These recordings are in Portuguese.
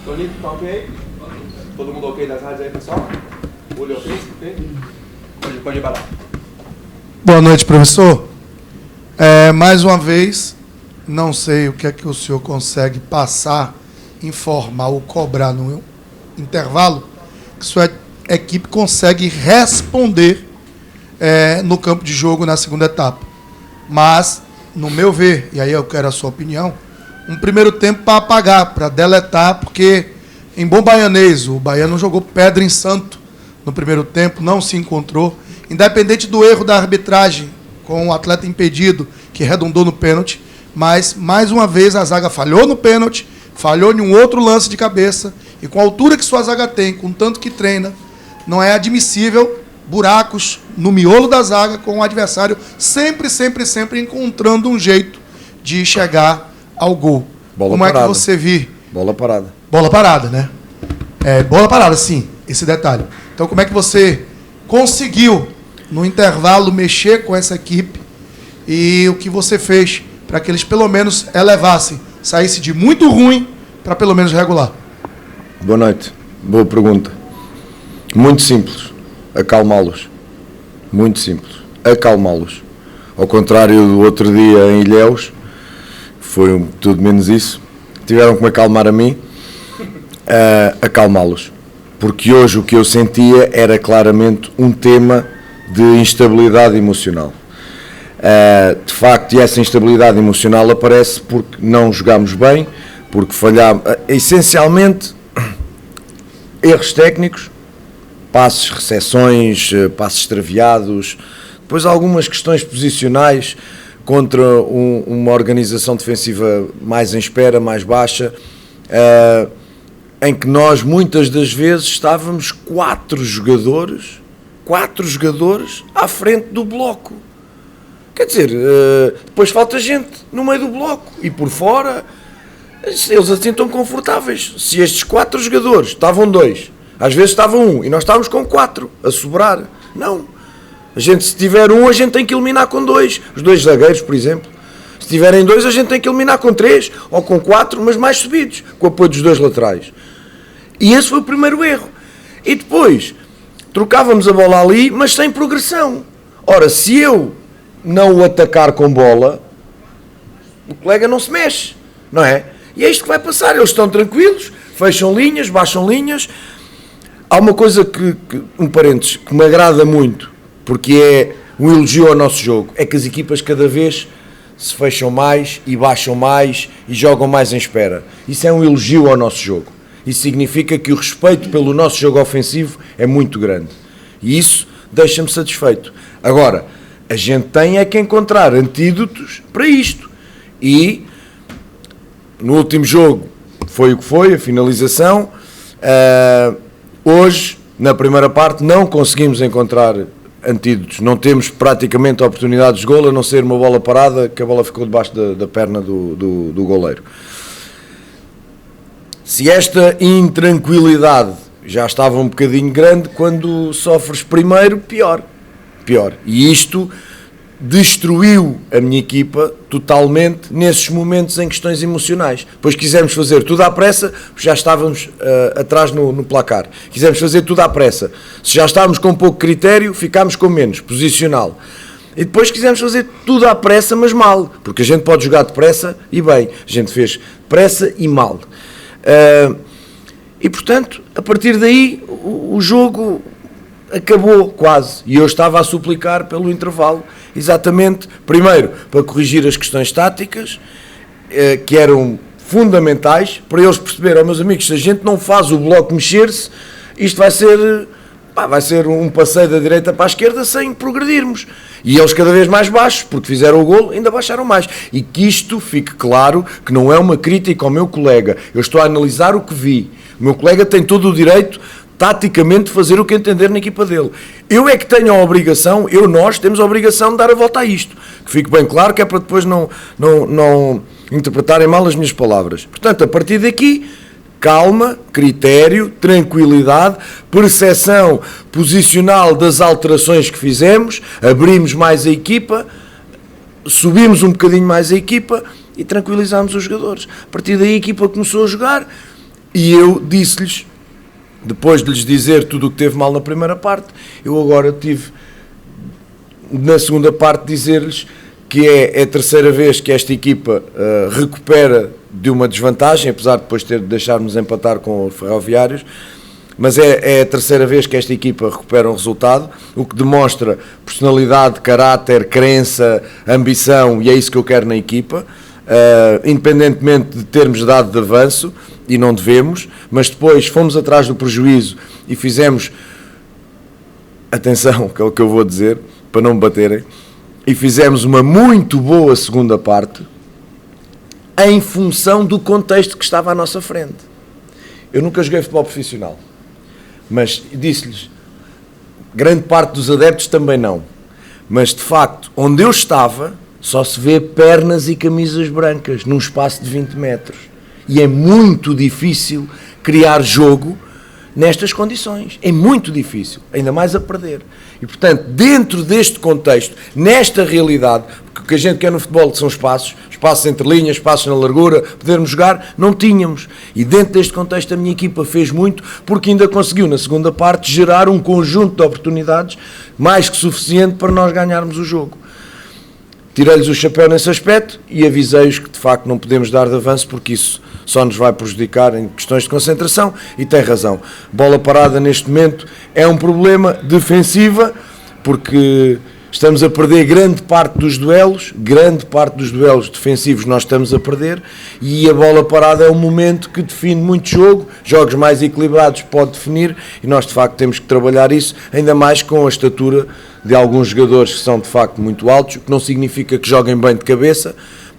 Tonito, tá ok? Todo mundo ok das rádios aí, pessoal? Olho ok? Pode ir para lá. Boa noite, professor. Mais uma vez, não sei o que é que o senhor consegue passar, informar ou cobrar no intervalo, que sua equipe consegue responder no campo de jogo na segunda etapa. Mas, no meu ver, e aí eu quero a sua opinião, um primeiro tempo para apagar, para deletar, porque em bom baianês, o baiano jogou pedra em santo no primeiro tempo, não se encontrou. Independente do erro da arbitragem, com o atleta impedido, que redundou no pênalti, mas, mais uma vez, a zaga falhou no pênalti, falhou em um outro lance de cabeça, e com a altura que sua zaga tem, com tanto que treina, não é admissível buracos no miolo da zaga, com o adversário sempre encontrando um jeito de chegar ao gol. Bola Como parada. É que você viu? Bola parada. Bola parada, né? Bola parada, sim, esse detalhe. Então, como é que você conseguiu, no intervalo, mexer com essa equipe e o que você fez para que eles, pelo menos, elevassem, saísse de muito ruim para, pelo menos, regular? Boa noite. Boa pergunta. Muito simples. Acalmá-los. Muito simples. Acalmá-los. Ao contrário do outro dia em Ilhéus, foi tudo menos isso. Tiveram que me acalmar a mim. Acalmá-los. Porque hoje o que eu sentia era claramente um tema de instabilidade emocional. De facto, e essa instabilidade emocional aparece porque não jogámos bem, porque falhámos, essencialmente, erros técnicos, passes, recepções, passes extraviados, depois algumas questões posicionais contra uma organização defensiva mais em espera, mais baixa, em que nós muitas das vezes estávamos 4 jogadores à frente do bloco. Quer dizer, depois falta gente no meio do bloco e por fora, eles assim estão confortáveis. Se estes 4 jogadores, estavam 2, às vezes estava 1 e nós estávamos com 4 a sobrar. Não. Se tiver 1, a gente tem que eliminar com 2. Os 2 zagueiros, por exemplo. Se tiverem 2, a gente tem que eliminar com 3 ou com 4, mas mais subidos, com o apoio dos 2 laterais. E esse foi o primeiro erro. E depois, trocávamos a bola ali, mas sem progressão. Ora, se eu não o atacar com bola, o colega não se mexe, não é? E é isto que vai passar. Eles estão tranquilos, fecham linhas, baixam linhas. Há uma coisa um parênteses, que me agrada muito, porque é um elogio ao nosso jogo, é que as equipas cada vez se fecham mais e baixam mais e jogam mais em espera. Isso é um elogio ao nosso jogo. Isso significa que o respeito pelo nosso jogo ofensivo é muito grande. E isso deixa-me satisfeito. Agora, a gente tem é que encontrar antídotos para isto. E no último jogo foi o que foi, a finalização. Hoje, na primeira parte, não conseguimos encontrar antídotos. Não temos praticamente oportunidades de golo, a não ser uma bola parada, que a bola ficou debaixo da perna do goleiro. Se esta intranquilidade já estava um bocadinho grande, quando sofres primeiro, pior. E isto destruiu a minha equipa totalmente nesses momentos em questões emocionais. Depois quisemos fazer tudo à pressa, já estávamos atrás no placar. Quisemos fazer tudo à pressa. Se já estávamos com pouco critério, ficámos com menos, posicional. E depois quisemos fazer tudo à pressa, mas mal. Porque a gente pode jogar depressa e bem. A gente fez pressa e mal. E portanto, a partir daí, o jogo acabou quase. E eu estava a suplicar pelo intervalo, exatamente, primeiro, para corrigir as questões táticas, que eram fundamentais, para eles perceberem, meus amigos, se a gente não faz o bloco mexer-se, isto vai ser um passeio da direita para a esquerda sem progredirmos. E eles cada vez mais baixos, porque fizeram o golo, ainda baixaram mais. E que isto fique claro, que não é uma crítica ao meu colega. Eu estou a analisar o que vi. O meu colega tem todo o direito, taticamente, de fazer o que entender na equipa dele. Eu é que tenho a obrigação, nós temos a obrigação de dar a volta a isto. Que fique bem claro, que é para depois não interpretarem mal as minhas palavras. Portanto, a partir daqui, calma, critério, tranquilidade, percepção posicional das alterações que fizemos, abrimos mais a equipa, subimos um bocadinho mais a equipa e tranquilizámos os jogadores. A partir daí a equipa começou a jogar e eu disse-lhes, depois de lhes dizer tudo o que teve mal na primeira parte, eu agora tive na segunda parte dizer-lhes que é a terceira vez que esta equipa recupera de uma desvantagem, apesar de depois deixarmos empatar com os Ferroviários, mas é a terceira vez que esta equipa recupera um resultado, o que demonstra personalidade, caráter, crença, ambição, e é isso que eu quero na equipa, independentemente de termos dado de avanço, e não devemos, mas depois fomos atrás do prejuízo e fizemos, atenção, que é o que eu vou dizer, para não me baterem, e fizemos uma muito boa segunda parte, em função do contexto que estava à nossa frente. Eu nunca joguei futebol profissional, mas disse-lhes, grande parte dos adeptos também não, mas de facto, onde eu estava, só se vê pernas e camisas brancas, num espaço de 20 metros, e é muito difícil criar jogo nestas condições, é muito difícil, ainda mais a perder, e portanto, dentro deste contexto, nesta realidade, porque o que a gente quer no futebol são espaços entre linhas, espaços na largura, podermos jogar, não tínhamos, e dentro deste contexto a minha equipa fez muito, porque ainda conseguiu na segunda parte gerar um conjunto de oportunidades mais que suficiente para nós ganharmos o jogo. Tirei-lhes o chapéu nesse aspecto e avisei-os que de facto não podemos dar de avanço porque isso só nos vai prejudicar em questões de concentração, e tem razão. Bola parada neste momento é um problema defensiva, porque estamos a perder grande parte dos duelos defensivos nós estamos a perder, e a bola parada é um momento que define muito jogo, jogos mais equilibrados pode definir, e nós de facto temos que trabalhar isso, ainda mais com a estatura de alguns jogadores que são de facto muito altos, o que não significa que joguem bem de cabeça,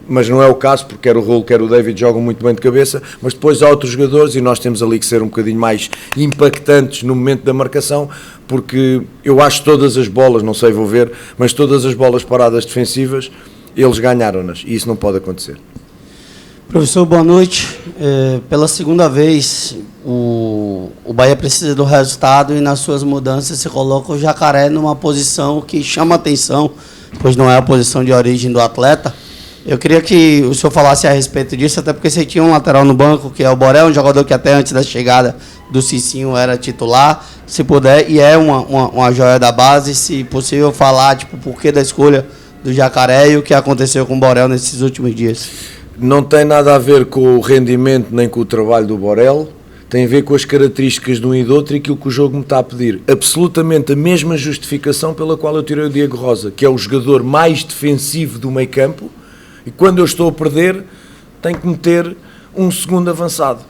mas não é o caso, porque quer o Raul, quer o David jogam muito bem de cabeça, mas depois há outros jogadores e nós temos ali que ser um bocadinho mais impactantes no momento da marcação, porque eu acho que todas as bolas, não sei, vou ver, mas todas as bolas paradas defensivas, eles ganharam-nas, e isso não pode acontecer. Professor, boa noite. Pela segunda vez, o Bahia precisa do resultado e nas suas mudanças se coloca o Jacaré numa posição que chama atenção, pois não é a posição de origem do atleta. Eu queria que o senhor falasse a respeito disso, até porque você tinha um lateral no banco, que é o Borel, um jogador que até antes da chegada do Cicinho era titular, se puder, e é uma joia da base, se possível falar, tipo, o porquê da escolha do Jacaré e o que aconteceu com o Borel nesses últimos dias. Não tem nada a ver com o rendimento nem com o trabalho do Borel, tem a ver com as características de um e do outro e aquilo que o jogo me está a pedir. Absolutamente a mesma justificação pela qual eu tirei o Diego Rosa, que é o jogador mais defensivo do meio campo, e quando eu estou a perder, tenho que meter um segundo avançado.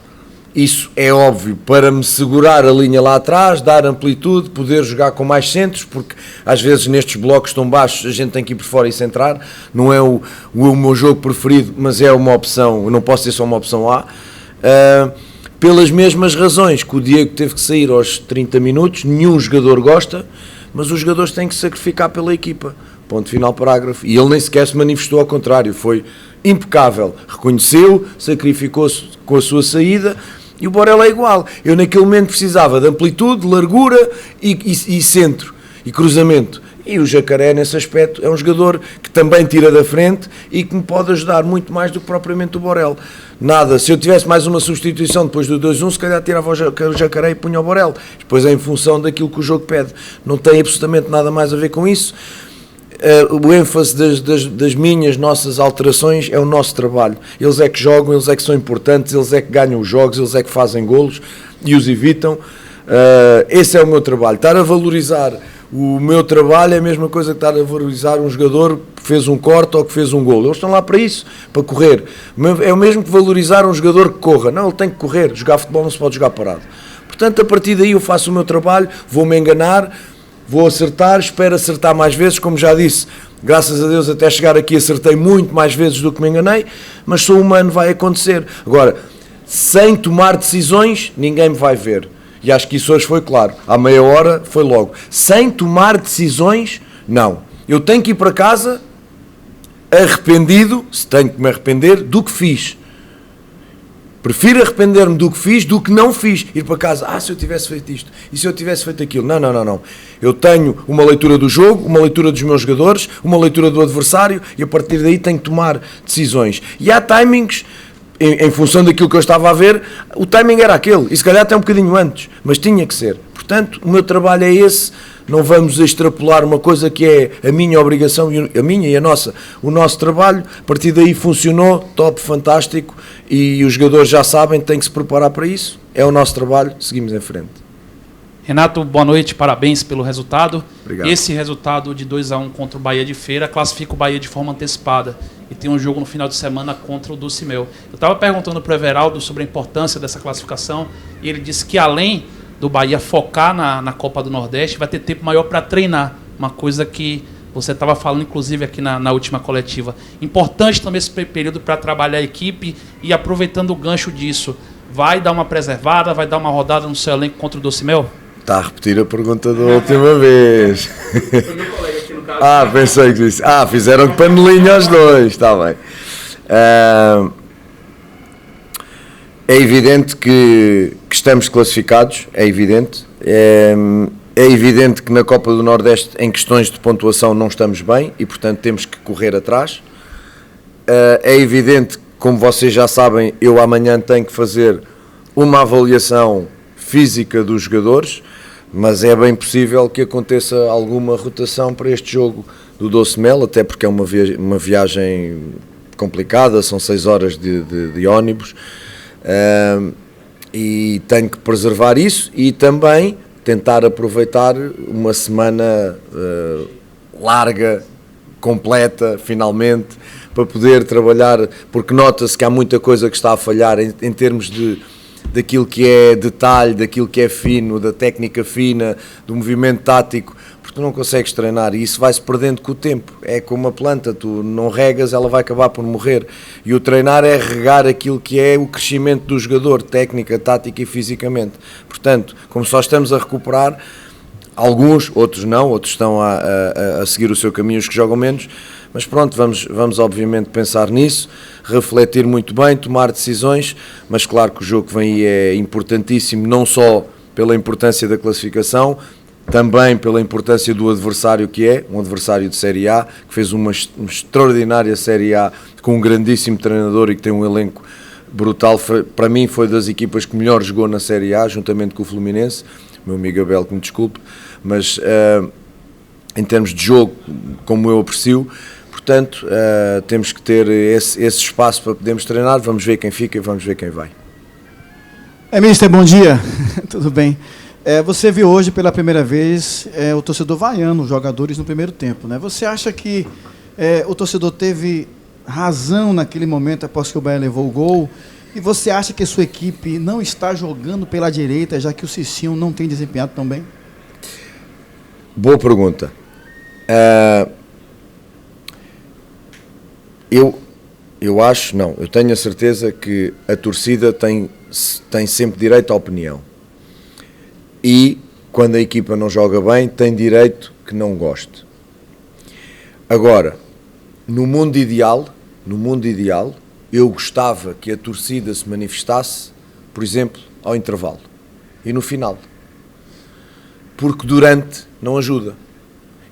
Isso é óbvio, para me segurar a linha lá atrás, dar amplitude, poder jogar com mais centros, porque às vezes nestes blocos tão baixos a gente tem que ir por fora e centrar. Não é o meu jogo preferido, mas é uma opção, eu não posso ser só uma opção A. Pelas mesmas razões que o Diego teve que sair aos 30 minutos, nenhum jogador gosta, mas os jogadores têm que se sacrificar pela equipa. Ponto final, parágrafo. E ele nem sequer se manifestou, ao contrário, foi impecável. Reconheceu, sacrificou-se com a sua saída, e o Borel é igual. Eu naquele momento precisava de amplitude, largura e centro, e cruzamento. E o Jacaré, nesse aspecto, é um jogador que também tira da frente e que me pode ajudar muito mais do que propriamente o Borel. Nada, se eu tivesse mais uma substituição depois do 2-1, se calhar tirava o Jacaré e punha o Borel. Depois é em função daquilo que o jogo pede. Não tem absolutamente nada mais a ver com isso. O ênfase das nossas alterações é o nosso trabalho. Eles é que jogam, eles é que são importantes, eles é que ganham os jogos, eles é que fazem golos e os evitam. Esse é o meu trabalho. Estar a valorizar o meu trabalho é a mesma coisa que estar a valorizar um jogador que fez um corte ou que fez um golo. Eles estão lá para isso, para correr. É o mesmo que valorizar um jogador que corra. Não, ele tem que correr. Jogar futebol não se pode jogar parado. Portanto, a partir daí eu faço o meu trabalho, vou-me enganar, vou acertar, espero acertar mais vezes, como já disse, graças a Deus até chegar aqui acertei muito mais vezes do que me enganei, mas sou humano, vai acontecer. Agora, sem tomar decisões, ninguém me vai ver. E acho que isso hoje foi claro. À meia hora foi logo. Sem tomar decisões, não. Eu tenho que ir para casa arrependido, se tenho que me arrepender, do que fiz. Prefiro arrepender-me do que fiz, do que não fiz. Ir para casa, se eu tivesse feito isto, e se eu tivesse feito aquilo. Não. Eu tenho uma leitura do jogo, uma leitura dos meus jogadores, uma leitura do adversário, e a partir daí tenho que tomar decisões. E há timings, em função daquilo que eu estava a ver, o timing era aquele, e se calhar até um bocadinho antes, mas tinha que ser. Portanto, o meu trabalho é esse. Não vamos extrapolar uma coisa que é a minha obrigação, a minha e a nossa, o nosso trabalho. A partir daí funcionou, top, fantástico, e os jogadores já sabem, têm que se preparar para isso. É o nosso trabalho, seguimos em frente. Renato, boa noite, parabéns pelo resultado. Obrigado. Esse resultado de 2-1 contra o Bahia de Feira classifica o Bahia de forma antecipada e tem um jogo no final de semana contra o Dulcimel. Eu estava perguntando para o Everaldo sobre a importância dessa classificação e ele disse que além do Bahia focar na Copa do Nordeste, vai ter tempo maior para treinar, uma coisa que você estava falando inclusive aqui na última coletiva. Importante também esse período para trabalhar a equipe e aproveitando o gancho disso, vai dar uma preservada, vai dar uma rodada no seu elenco contra o Dulcimel? Está a repetir a pergunta da última vez. Foi meu colega aqui no caso. Pensei que disse. Fizeram de panelinha aos dois, está bem. É evidente que estamos classificados, é evidente. É evidente que na Copa do Nordeste, em questões de pontuação, não estamos bem e, portanto, temos que correr atrás. É evidente, como vocês já sabem, eu amanhã tenho que fazer uma avaliação física dos jogadores, mas é bem possível que aconteça alguma rotação para este jogo do Dulcimel, até porque é uma viagem complicada, são 6 horas de ónibus, e tenho que preservar isso e também tentar aproveitar uma semana larga, completa, finalmente, para poder trabalhar, porque nota-se que há muita coisa que está a falhar em termos daquilo que é detalhe, daquilo que é fino, da técnica fina, do movimento tático, porque tu não consegues treinar e isso vai-se perdendo com o tempo. É como uma planta, tu não regas, ela vai acabar por morrer. E o treinar é regar aquilo que é o crescimento do jogador, técnica, tática e fisicamente. Portanto, como só estamos a recuperar, alguns, outros não, outros estão a seguir o seu caminho, os que jogam menos, mas pronto, vamos obviamente pensar nisso, refletir muito bem, tomar decisões, mas claro que o jogo que vem aí é importantíssimo, não só pela importância da classificação, também pela importância do adversário que é, um adversário de Série A, que fez uma extraordinária Série A, com um grandíssimo treinador e que tem um elenco brutal. Para mim foi das equipas que melhor jogou na Série A, juntamente com o Fluminense, o meu amigo Abel, que me desculpe, mas em termos de jogo, como eu aprecio, portanto, temos que ter esse espaço para podermos treinar, vamos ver quem fica e vamos ver quem vai. Mister, bom dia, tudo bem? Você viu hoje pela primeira vez o torcedor vaiando os jogadores no primeiro tempo, né? Você acha que o torcedor teve razão naquele momento após que o Bahia levou o gol? E você acha que a sua equipe não está jogando pela direita, já que o Cicinho não tem desempenhado tão bem? Boa pergunta. Eu acho, não, eu tenho a certeza que a torcida tem sempre direito à opinião. E, quando a equipa não joga bem, tem direito que não goste. Agora, no mundo ideal, eu gostava que a torcida se manifestasse, por exemplo, ao intervalo e no final. Porque durante não ajuda.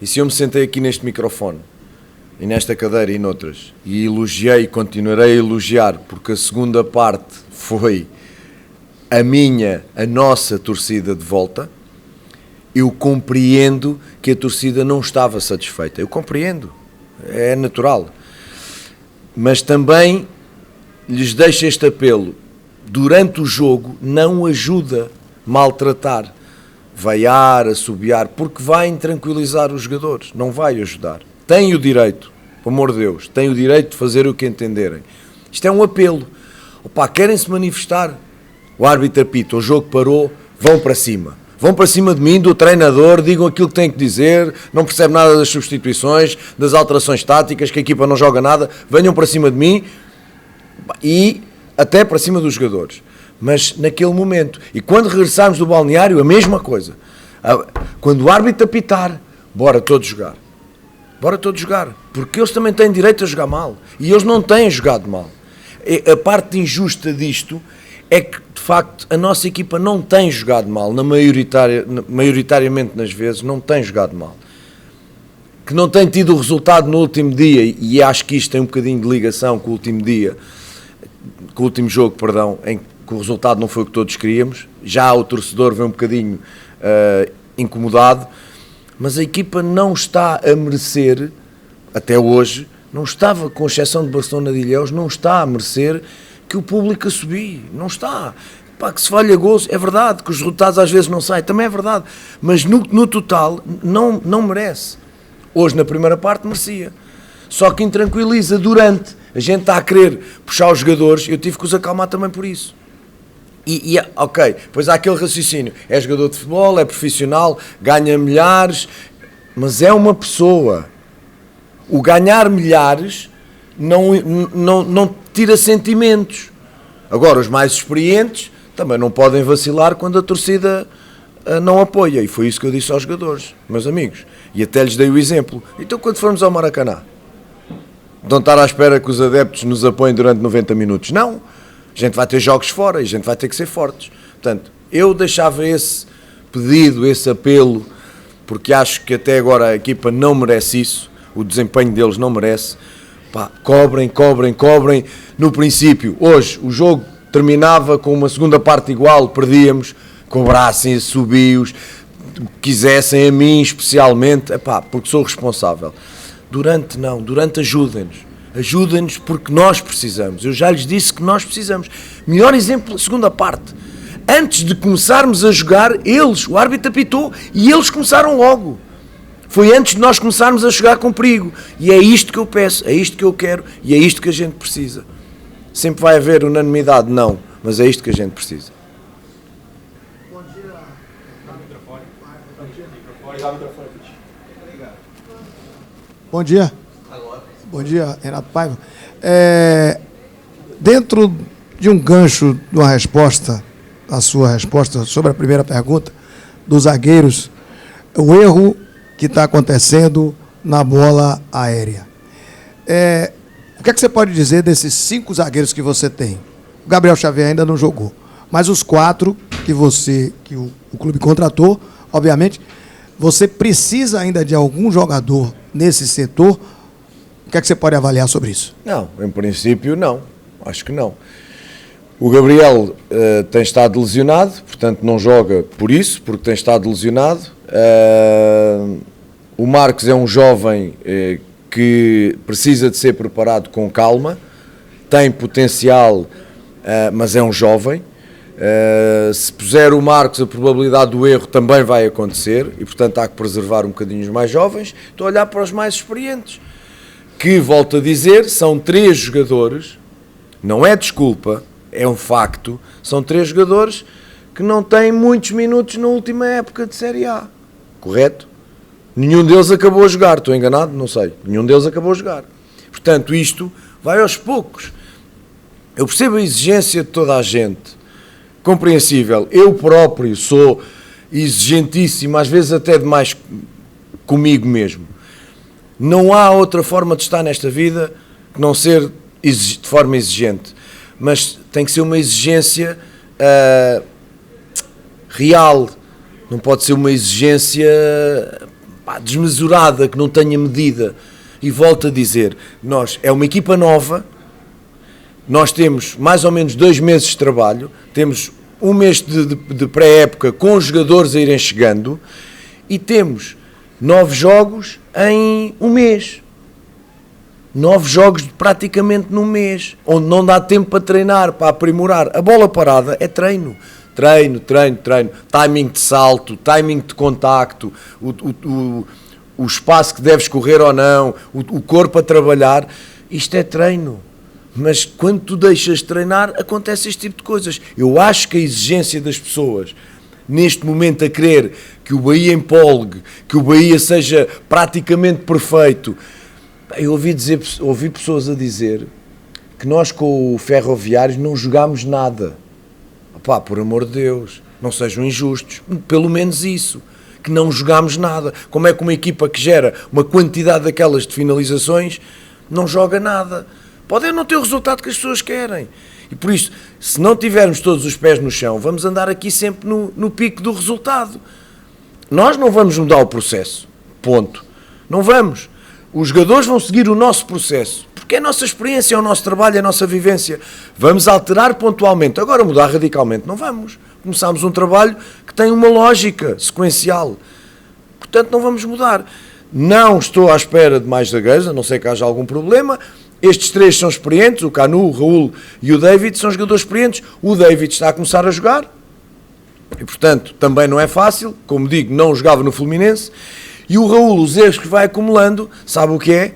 E se eu me sentei aqui neste microfone, e nesta cadeira e noutras, e elogiei e continuarei a elogiar, porque a segunda parte foi a nossa torcida de volta, eu compreendo que a torcida não estava satisfeita. Eu compreendo, é natural. Mas também lhes deixo este apelo. Durante o jogo não ajuda maltratar, vaiar, assobiar, porque vai intranquilizar os jogadores, não vai ajudar. Têm o direito, pelo amor de Deus, têm o direito de fazer o que entenderem. Isto é um apelo. Opa, querem se manifestar? O árbitro apita, o jogo parou, vão para cima. Vão para cima de mim, do treinador, digam aquilo que têm que dizer, não percebe nada das substituições, das alterações táticas, que a equipa não joga nada, venham para cima de mim e até para cima dos jogadores. Mas naquele momento, e quando regressarmos do balneário, a mesma coisa. Quando o árbitro apitar, bora todos jogar. Bora todos jogar, porque eles também têm direito a jogar mal, e eles não têm jogado mal. A parte injusta disto é que, de facto, a nossa equipa não tem jogado mal, maioritariamente nas vezes, não tem jogado mal. Que não tem tido o resultado no último dia, e acho que isto tem um bocadinho de ligação com o último dia, com o último jogo, perdão, em que o resultado não foi o que todos queríamos. Já o torcedor vem um bocadinho incomodado, mas a equipa não está a merecer, até hoje, não estava, com exceção de Barcelona de Ilhéus, não está a merecer que o público a subir, não está. Pá, que se falha gols, é verdade, que os resultados às vezes não saem, também é verdade, mas no total não merece. Hoje na primeira parte merecia, só que intranquiliza durante, a gente está a querer puxar os jogadores, eu tive que os acalmar também por isso. Ok, pois há aquele raciocínio, é jogador de futebol, é profissional, ganha milhares, mas é uma pessoa. O ganhar milhares não tira sentimentos. Agora, os mais experientes também não podem vacilar quando a torcida não apoia, e foi isso que eu disse aos jogadores, meus amigos, e até lhes dei o exemplo. Então, quando formos ao Maracanã, não estar à espera que os adeptos nos apoiem durante 90 minutos, não. A gente vai ter jogos fora e a gente vai ter que ser fortes. Portanto, eu deixava esse pedido, esse apelo, porque acho que até agora a equipa não merece isso, o desempenho deles não merece. Pá, cobrem. No princípio, hoje, o jogo terminava com uma segunda parte igual, perdíamos, cobrassem, subios, quisessem a mim especialmente, epá, porque sou responsável. Durante ajudem-nos porque nós precisamos. Eu já lhes disse que nós precisamos. Melhor exemplo, segunda parte. Antes de começarmos a jogar, o árbitro apitou e eles começaram logo. Foi antes de nós começarmos a jogar com perigo. E é isto que eu peço, é isto que eu quero e é isto que a gente precisa. Sempre vai haver unanimidade? Não, mas é isto que a gente precisa. Bom dia. Bom dia, Renato Paiva. Dentro de um gancho de uma resposta, a sua resposta sobre a primeira pergunta, dos zagueiros, o erro que está acontecendo na bola aérea. O que é que você pode dizer desses 5 zagueiros que você tem? O Gabriel Xavier ainda não jogou, mas os 4 que o clube contratou, obviamente, você precisa ainda de algum jogador nesse setor. O que é que você pode avaliar sobre isso? Não, em princípio não, acho que não. O Gabriel tem estado lesionado, portanto não joga por isso, porque tem estado lesionado. O Marcos é um jovem que precisa de ser preparado com calma, tem potencial, mas é um jovem. Se puser o Marcos, a probabilidade do erro também vai acontecer e, portanto, há que preservar um bocadinho os mais jovens. Estou a olhar para os mais experientes, que, volto a dizer, são 3 jogadores, não é desculpa, é um facto, são 3 jogadores que não têm muitos minutos na última época de Série A, correto? Nenhum deles acabou a jogar, estou enganado? Não sei, nenhum deles acabou a jogar. Portanto, isto vai aos poucos. Eu percebo a exigência de toda a gente, compreensível, eu próprio sou exigentíssimo, às vezes até demais comigo mesmo. Não há outra forma de estar nesta vida que não ser de forma exigente, mas tem que ser uma exigência real, não pode ser uma exigência desmesurada, que não tenha medida. E volto a dizer, é uma equipa nova, nós temos mais ou menos 2 meses de trabalho, temos 1 mês de pré-época com os jogadores a irem chegando e temos 9 jogos em 1 mês. 9 jogos praticamente num mês, onde não dá tempo para treinar, para aprimorar. A bola parada é treino. Treino. Timing de salto, timing de contacto, o espaço que deves correr ou não, o corpo a trabalhar. Isto é treino. Mas quando tu deixas de treinar, acontece este tipo de coisas. Eu acho que a exigência das pessoas, neste momento, a querer que o Bahia empolgue, que o Bahia seja praticamente perfeito. Eu ouvi pessoas a dizer que nós com o Ferroviário não jogámos nada. Pá, por amor de Deus, não sejam injustos. Pelo menos isso, que não jogámos nada. Como é que uma equipa que gera uma quantidade daquelas de finalizações não joga nada? Pode não ter o resultado que as pessoas querem. E por isso, se não tivermos todos os pés no chão, vamos andar aqui sempre no pico do resultado. Nós não vamos mudar o processo. Ponto. Não vamos. Os jogadores vão seguir o nosso processo. Porque é a nossa experiência, é o nosso trabalho, é a nossa vivência. Vamos alterar pontualmente. Agora mudar radicalmente não vamos. Começámos um trabalho que tem uma lógica sequencial. Portanto, não vamos mudar. Não estou à espera de mais zagueiros, a não ser que haja algum problema. Estes três são experientes, o Canu, o Raul e o David são jogadores experientes. O David está a começar a jogar e, portanto, também não é fácil. Como digo, não jogava no Fluminense. E o Raul, os erros que vai acumulando, sabe o que é?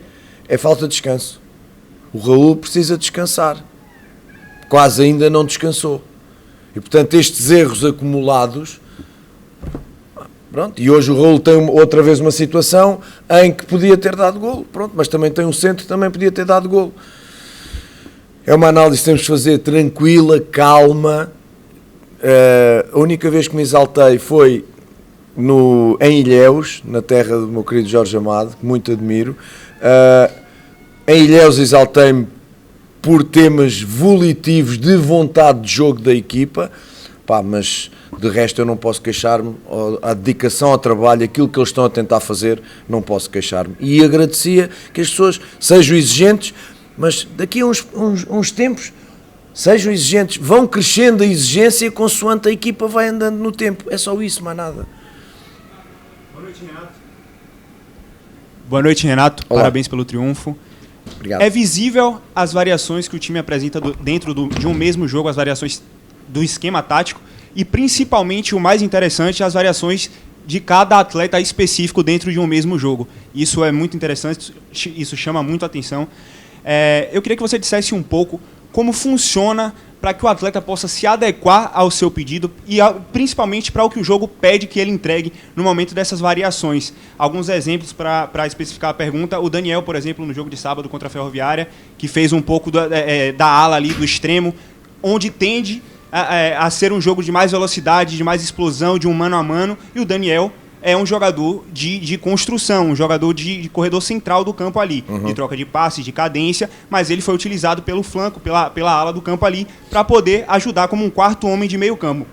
É falta de descanso. O Raul precisa descansar. Quase ainda não descansou. E, portanto, estes erros acumulados... Pronto, e hoje o Raul tem outra vez uma situação em que podia ter dado golo, pronto, mas também tem um centro que também podia ter dado golo. É uma análise que temos de fazer tranquila, calma. A única vez que me exaltei foi em Ilhéus, na terra do meu querido Jorge Amado, que muito admiro. Em Ilhéus exaltei-me por temas volitivos de vontade de jogo da equipa, mas de resto eu não posso queixar-me. A dedicação ao trabalho, aquilo que eles estão a tentar fazer, não posso queixar-me. E agradecia que as pessoas sejam exigentes, mas daqui a uns tempos sejam exigentes, vão crescendo a exigência consoante a equipa vai andando no tempo. É só isso, mais nada. Boa noite, Renato. Boa noite, Renato. Olá. Parabéns pelo triunfo. Obrigado. É visível as variações que o time apresenta dentro de um mesmo jogo, as variações do esquema tático e principalmente o mais interessante, as variações de cada atleta específico dentro de um mesmo jogo. Isso é muito interessante, isso chama muito a atenção. Eu queria que você dissesse um pouco como funciona para que o atleta possa se adequar ao seu pedido e principalmente para o que o jogo pede que ele entregue no momento dessas variações. Alguns exemplos para especificar a pergunta. O Daniel, por exemplo, no jogo de sábado contra a Ferroviária, que fez um pouco da ala ali, do extremo, onde tende a ser um jogo de mais velocidade, de mais explosão, de um mano a mano, e o Daniel é um jogador de construção, um jogador de corredor central do campo ali, de troca de passes, de cadência, mas ele foi utilizado pelo flanco, pela ala do campo ali, para poder ajudar como um quarto homem de meio campo.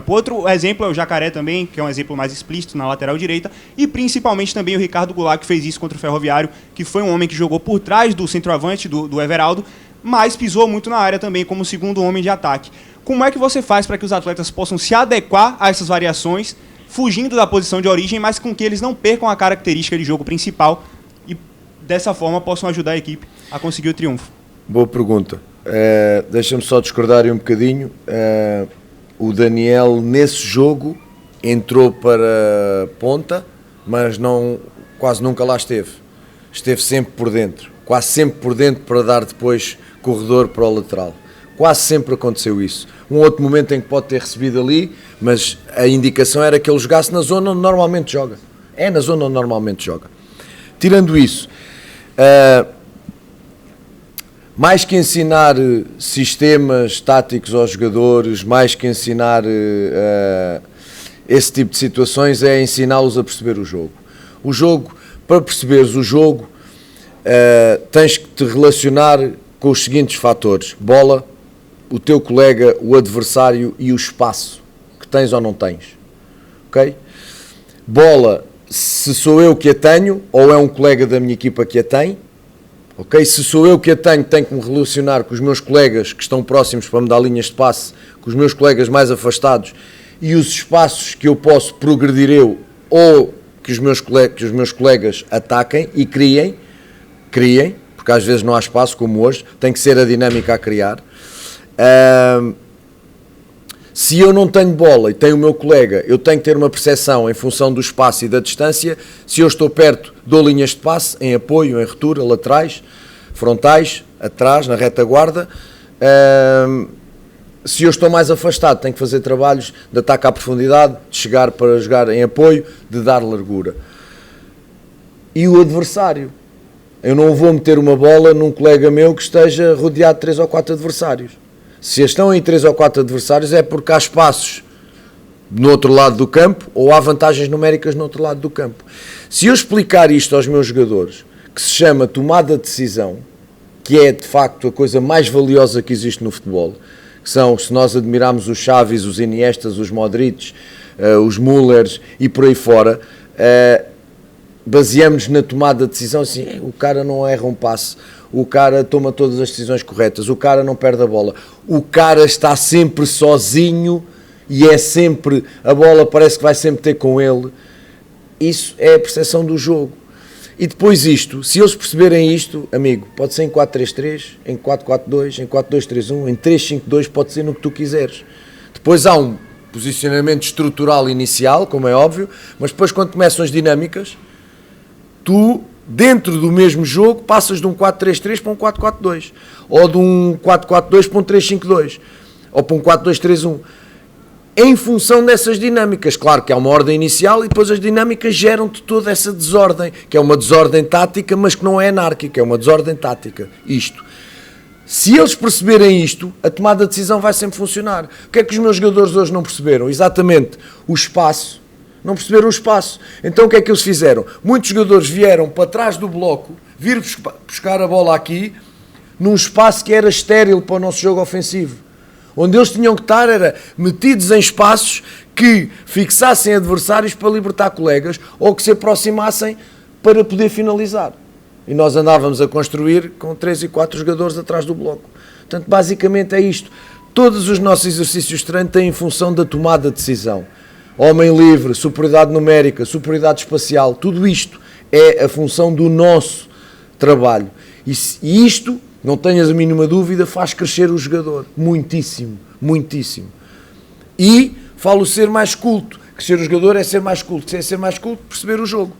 Outro exemplo é o Jacaré também, que é um exemplo mais explícito na lateral direita, e principalmente também o Ricardo Goulart, que fez isso contra o Ferroviário, que foi um homem que jogou por trás do centroavante, do Everaldo, mas pisou muito na área também como segundo homem de ataque. Como é que você faz para que os atletas possam se adequar a essas variações, fugindo da posição de origem, mas com que eles não percam a característica de jogo principal e dessa forma possam ajudar a equipe a conseguir o triunfo? Boa pergunta. Deixa-me só discordar um bocadinho. O Daniel nesse jogo entrou para ponta, mas quase nunca lá esteve. Esteve sempre por dentro, quase sempre por dentro para dar depois corredor para o lateral. Quase sempre aconteceu isso. Um outro momento em que pode ter recebido ali, mas a indicação era que ele jogasse na zona onde normalmente joga. É na zona onde normalmente joga. Tirando isso, mais que ensinar sistemas táticos aos jogadores, mais que ensinar esse tipo de situações, é ensiná-los a perceber o jogo. O jogo, para perceberes o jogo, tens que te relacionar com os seguintes fatores: bola, o teu colega, o adversário e o espaço que tens ou não tens. Ok? Bola, se sou eu que a tenho ou é um colega da minha equipa que a tem. Ok? Se sou eu que a tenho que me relacionar com os meus colegas que estão próximos para me dar linhas de passe, com os meus colegas mais afastados e os espaços que eu posso progredir eu ou que os meus colegas ataquem e criem, porque às vezes não há espaço, como hoje, tem que ser a dinâmica a criar. Se eu não tenho bola e tenho o meu colega, eu tenho que ter uma percepção em função do espaço e da distância. Se eu estou perto, dou linhas de passe, em apoio, em retura, laterais, frontais, atrás, na retaguarda. Se eu estou mais afastado, tenho que fazer trabalhos de ataque à profundidade, de chegar para jogar em apoio, de dar largura. E o adversário? Eu não vou meter uma bola num colega meu que esteja rodeado de 3 ou 4 adversários. Se estão em 3 ou 4 adversários é porque há espaços no outro lado do campo ou há vantagens numéricas no outro lado do campo. Se eu explicar isto aos meus jogadores, que se chama tomada de decisão, que é de facto a coisa mais valiosa que existe no futebol, que são, se nós admirarmos os Xavis, os Iniestas, os Modric, os Müllers e por aí fora, baseamos na tomada de decisão assim, o cara não erra um passe, o cara toma todas as decisões corretas, o cara não perde a bola, o cara está sempre sozinho e é sempre, a bola parece que vai sempre ter com ele. Isso é a percepção do jogo. E depois isto, se eles perceberem isto, amigo, pode ser em 4-3-3, em 4-4-2, em 4-2-3-1, em 3-5-2, pode ser no que tu quiseres. Depois há um posicionamento estrutural inicial, como é óbvio, mas depois quando começam as dinâmicas, tu, dentro do mesmo jogo, passas de um 4-3-3 para um 4-4-2, ou de um 4-4-2 para um 3-5-2, ou para um 4-2-3-1. Em função dessas dinâmicas, claro que há uma ordem inicial e depois as dinâmicas geram-te toda essa desordem, que é uma desordem tática, mas que não é anárquica, é uma desordem tática, isto. Se eles perceberem isto, a tomada de decisão vai sempre funcionar. O que é que os meus jogadores hoje não perceberam? Exatamente o espaço. Não perceberam o espaço. Então o que é que eles fizeram? Muitos jogadores vieram para trás do bloco, vir buscar a bola aqui, num espaço que era estéril para o nosso jogo ofensivo. Onde eles tinham que estar era metidos em espaços que fixassem adversários para libertar colegas ou que se aproximassem para poder finalizar. E nós andávamos a construir com 3 e 4 jogadores atrás do bloco. Portanto, basicamente é isto. Todos os nossos exercícios de treino têm em função da tomada de decisão. Homem livre, superioridade numérica, superioridade espacial, tudo isto é a função do nosso trabalho. E isto, não tenhas a mínima dúvida, faz crescer o jogador. Muitíssimo, muitíssimo. E falo ser mais culto. Crescer o jogador é ser mais culto. Se é ser mais culto, perceber o jogo.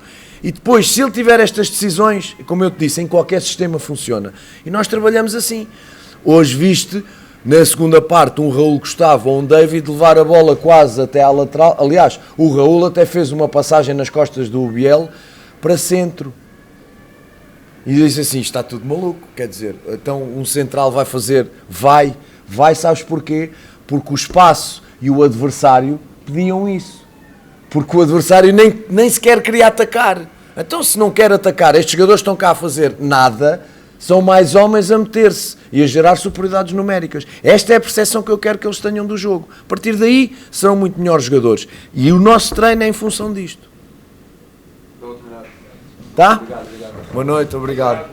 E depois, se ele tiver estas decisões, como eu te disse, em qualquer sistema funciona. E nós trabalhamos assim. Hoje viste, na segunda parte, um Raul Gustavo ou um David levar a bola quase até à lateral. Aliás, o Raul até fez uma passagem nas costas do Biel para centro. E disse assim, está tudo maluco, quer dizer, então um central vai fazer, vai, sabes porquê? Porque o espaço e o adversário pediam isso. Porque o adversário nem sequer queria atacar. Então se não quer atacar, estes jogadores estão cá a fazer nada, são mais homens a meter-se e a gerar superioridades numéricas. Esta é a percepção que eu quero que eles tenham do jogo. A partir daí serão muito melhores jogadores. E o nosso treino é em função disto. Tá? Obrigado. Boa noite, obrigado.